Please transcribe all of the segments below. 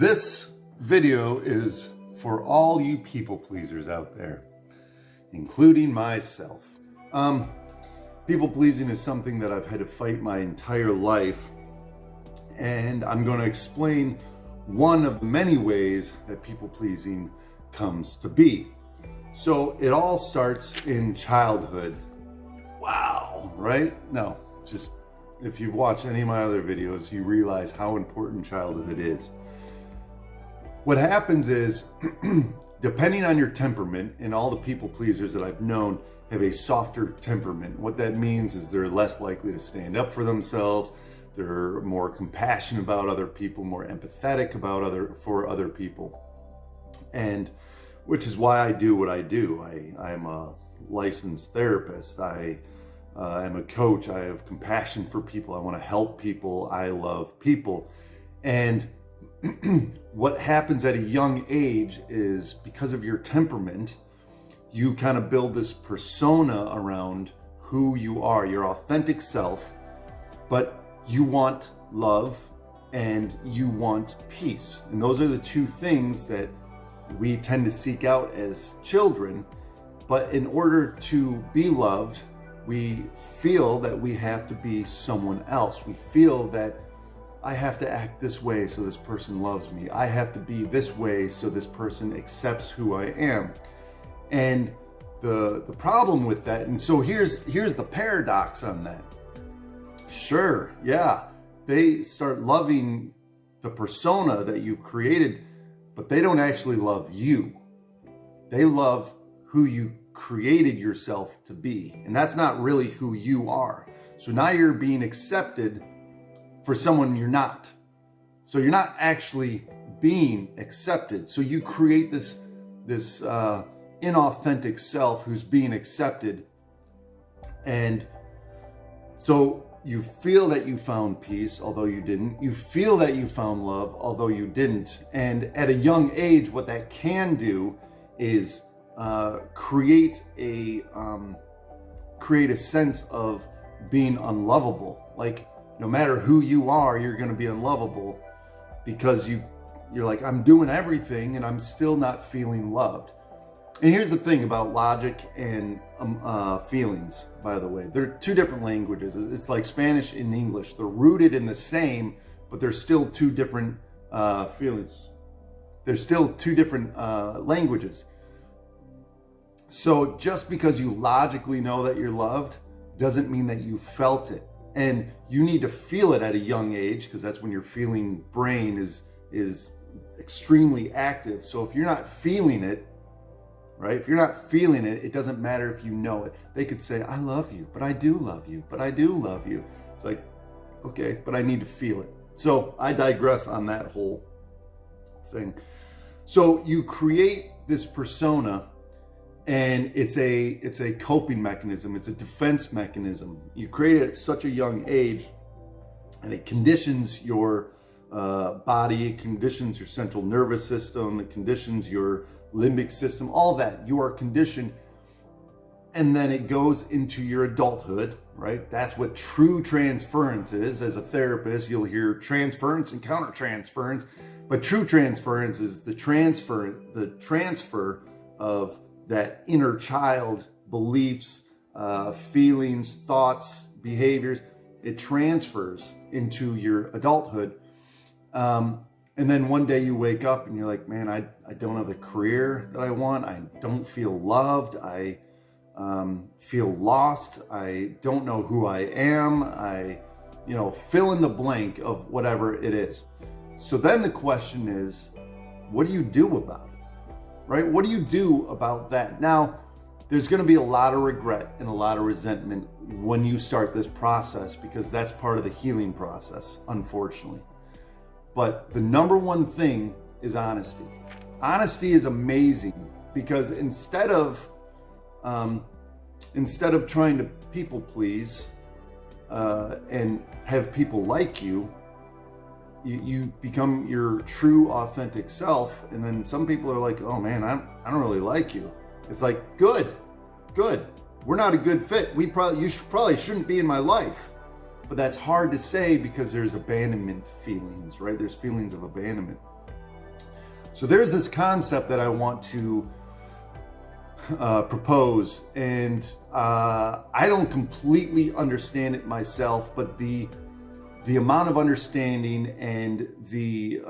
This video is for all you people pleasers out there, including myself. People pleasing is something that I've had to fight my entire life, and I'm going to explain one of the many ways that people pleasing comes to be. So it all starts in childhood. Wow, right? No, just if you've watched any of my other videos, you realize how important childhood is. What happens is, depending on your temperament, and all the people pleasers that I've known have a softer temperament. What that means is they're less likely to stand up for themselves. They're more compassionate about other people, more empathetic for other people. And which is why I do what I do. I'm a licensed therapist. I am a coach. I have compassion for people. I want to help people. I love people. And what happens at a young age is, because of your temperament, you kind of build this persona around who you are, your authentic self, but you want love and you want peace. And those are the two things that we tend to seek out as children. But in order to be loved, we feel that we have to be someone else. We feel that I have to act this way so this person loves me. I have to be this way so this person accepts who I am. And the problem with that, and so here's the paradox on that. Sure, yeah, they start loving the persona that you've created, but they don't actually love you. They love who you created yourself to be. And that's not really who you are. So now you're being accepted for someone you're not. So you're not actually being accepted. So you create this inauthentic self who's being accepted. And so you feel that you found peace, although you didn't. You feel that you found love, although you didn't. And at a young age, what that can do is create a sense of being unlovable. Like, no matter who you are, you're going to be unlovable because you're like, I'm doing everything and I'm still not feeling loved. And here's the thing about logic and feelings, by the way. They're two different languages. It's like Spanish and English. They're rooted in the same, but they're still two different feelings. They're still two different languages. So just because you logically know that you're loved doesn't mean that you felt it. And you need to feel it at a young age, because that's when your feeling brain is extremely active. So if you're not feeling it, right? If you're not feeling it, it doesn't matter if you know it. They could say, I love you, but I do love you, but I do love you. It's like, okay, but I need to feel it. So I digress on that whole thing. So you create this persona, and it's a coping mechanism. It's a defense mechanism. You create it at such a young age, and it conditions your body, it conditions your central nervous system, it conditions your limbic system, all that. You are conditioned, and then it goes into your adulthood, right? That's what true transference is. As a therapist, you'll hear transference and countertransference, but true transference is the transfer of that inner child beliefs, feelings, thoughts, behaviors. It transfers into your adulthood. And then one day you wake up and you're like, man, I don't have the career that I want. I don't feel loved. I feel lost. I don't know who I am. Fill in the blank of whatever it is. So then the question is, what do you do about it? Right? What do you do about that? Now, there's going to be a lot of regret and a lot of resentment when you start this process, because that's part of the healing process, unfortunately. But the number one thing is honesty. Honesty is amazing, because instead of trying to people please and have people like you, you become your true authentic self. And then some people are like, oh man, I don't really like you. It's like, good. We're not a good fit. You probably shouldn't be in my life. But that's hard to say, because there's abandonment feelings, right? There's feelings of abandonment. So there's this concept that I want to propose, and I don't completely understand it myself, but the amount of understanding and the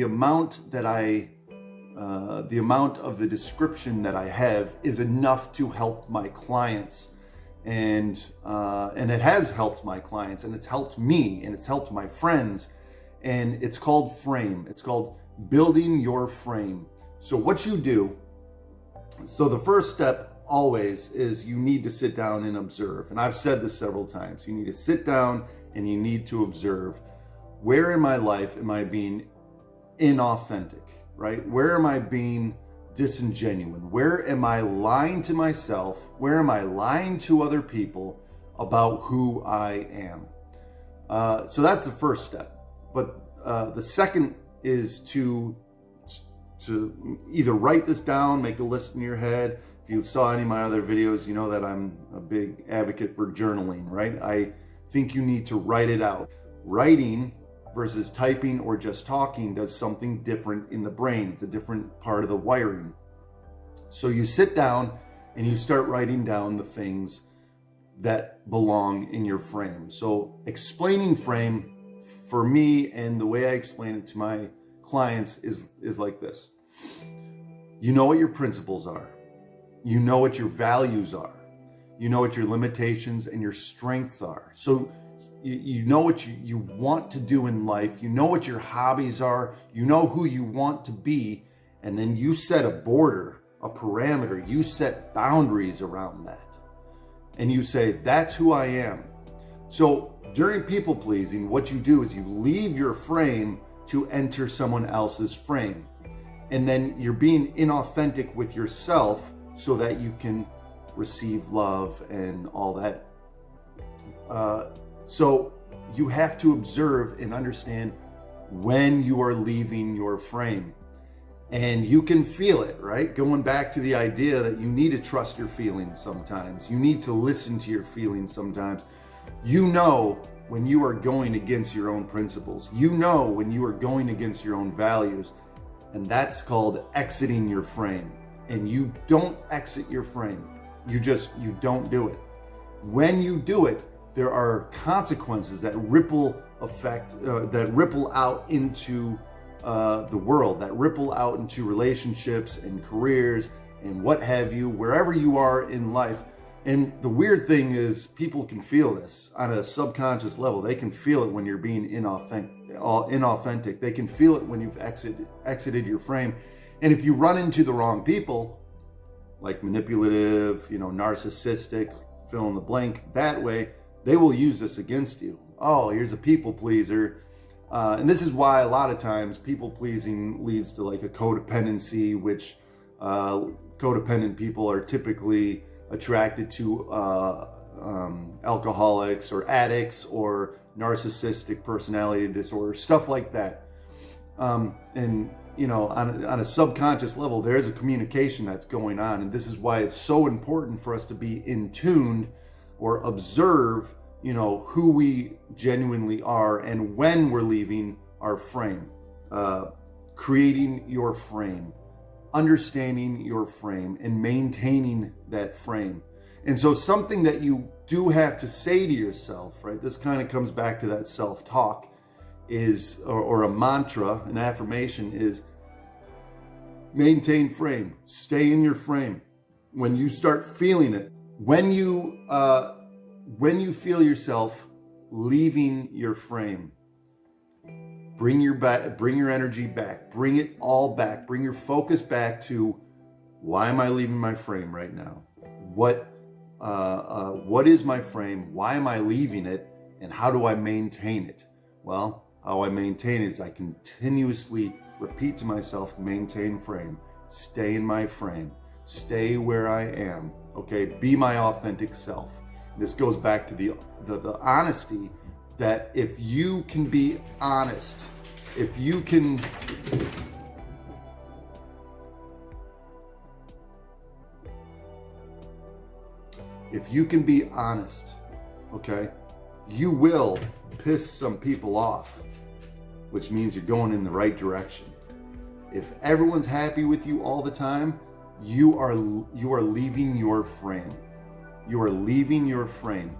amount of the description that I have is enough to help my clients, and it has helped my clients, and it's helped me, and it's helped my friends, and it's called frame. It's called building your frame. So what you do, so the first step always is you need to sit down and observe. And I've said this several times. You need to sit down and you need to observe, where in my life am I being inauthentic, right? Where am I being disingenuous? Where am I lying to myself? Where am I lying to other people about who I am? So that's the first step. But the second is to either write this down, make a list in your head. If you saw any of my other videos, you know that I'm a big advocate for journaling, right? I think you need to write it out. Writing versus typing or just talking does something different in the brain. It's a different part of the wiring. So you sit down and you start writing down the things that belong in your frame. So explaining frame for me, and the way I explain it to my clients is like this. You know what your principles are. You know what your values are. You know what your limitations and your strengths are. So you know what you want to do in life. You know what your hobbies are. You know who you want to be. And then you set a border, a parameter. You set boundaries around that. And you say, that's who I am. So during people pleasing, what you do is you leave your frame to enter someone else's frame. And then you're being inauthentic with yourself so that you can receive love and all that. So you have to observe and understand when you are leaving your frame. And you can feel it, right? Going back to the idea that you need to trust your feelings sometimes. You need to listen to your feelings sometimes. You know when you are going against your own principles. You know when you are going against your own values. And that's called exiting your frame. And you don't exit your frame. You don't do it. When you do it, there are consequences that ripple out into the world, that ripple out into relationships and careers and what have you, wherever you are in life. And the weird thing is, people can feel this on a subconscious level. They can feel it when you're being inauthentic. They can feel it when you've exited your frame. And if you run into the wrong people, like manipulative, narcissistic, fill in the blank, that way, they will use this against you. Oh, here's a people pleaser. And this is why a lot of times people pleasing leads to like a codependency, which codependent people are typically attracted to alcoholics or addicts or narcissistic personality disorder, stuff like that. And on a subconscious level, there's a communication that's going on. And this is why it's so important for us to be in tune or observe, who we genuinely are and when we're leaving our frame. Creating your frame, understanding your frame, and maintaining that frame. And so something that you do have to say to yourself, right? This kind of comes back to that self-talk or a mantra, an affirmation is maintain frame, stay in your frame. When you start feeling it, when you feel yourself leaving your frame, bring your energy back, bring it all back, bring your focus back to, why am I leaving my frame right now? What is my frame? Why am I leaving it? And how do I maintain it? Well, how I maintain it is I continuously repeat to myself, maintain frame, stay in my frame, stay where I am, okay? Be my authentic self. This goes back to the honesty, that if you can be honest, if you can be honest, okay, you will piss some people off, which means you're going in the right direction. If everyone's happy with you all the time, you are leaving your frame. You are leaving your frame.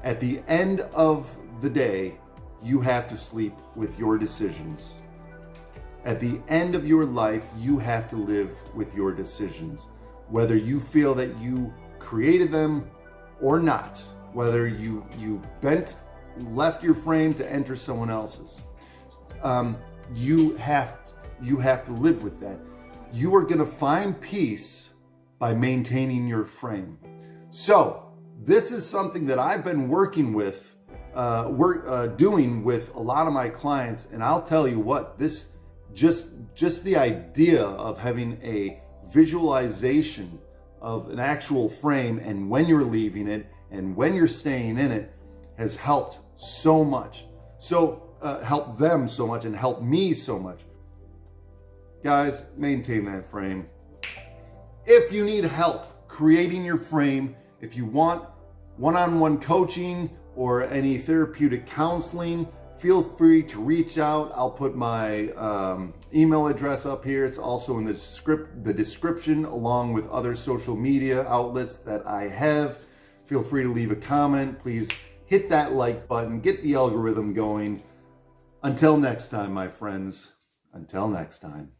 At the end of the day, you have to sleep with your decisions. At the end of your life, you have to live with your decisions. Whether you feel that you created them or not, whether you left your frame to enter someone else's, you have to live with that. You are going to find peace by maintaining your frame. So this is something that I've been working with, doing with a lot of my clients, and I'll tell you what, this just the idea of having a visualization of an actual frame and when you're leaving it and when you're staying in it has helped so much. Helped them so much and helped me so much. Guys, maintain that frame. If you need help creating your frame, if you want one-on-one coaching or any therapeutic counseling, feel free to reach out. I'll put my email address up here. It's also in the description, along with other social media outlets that I have. Feel free to leave a comment. Please hit that like button, get the algorithm going. Until next time, my friends. Until next time.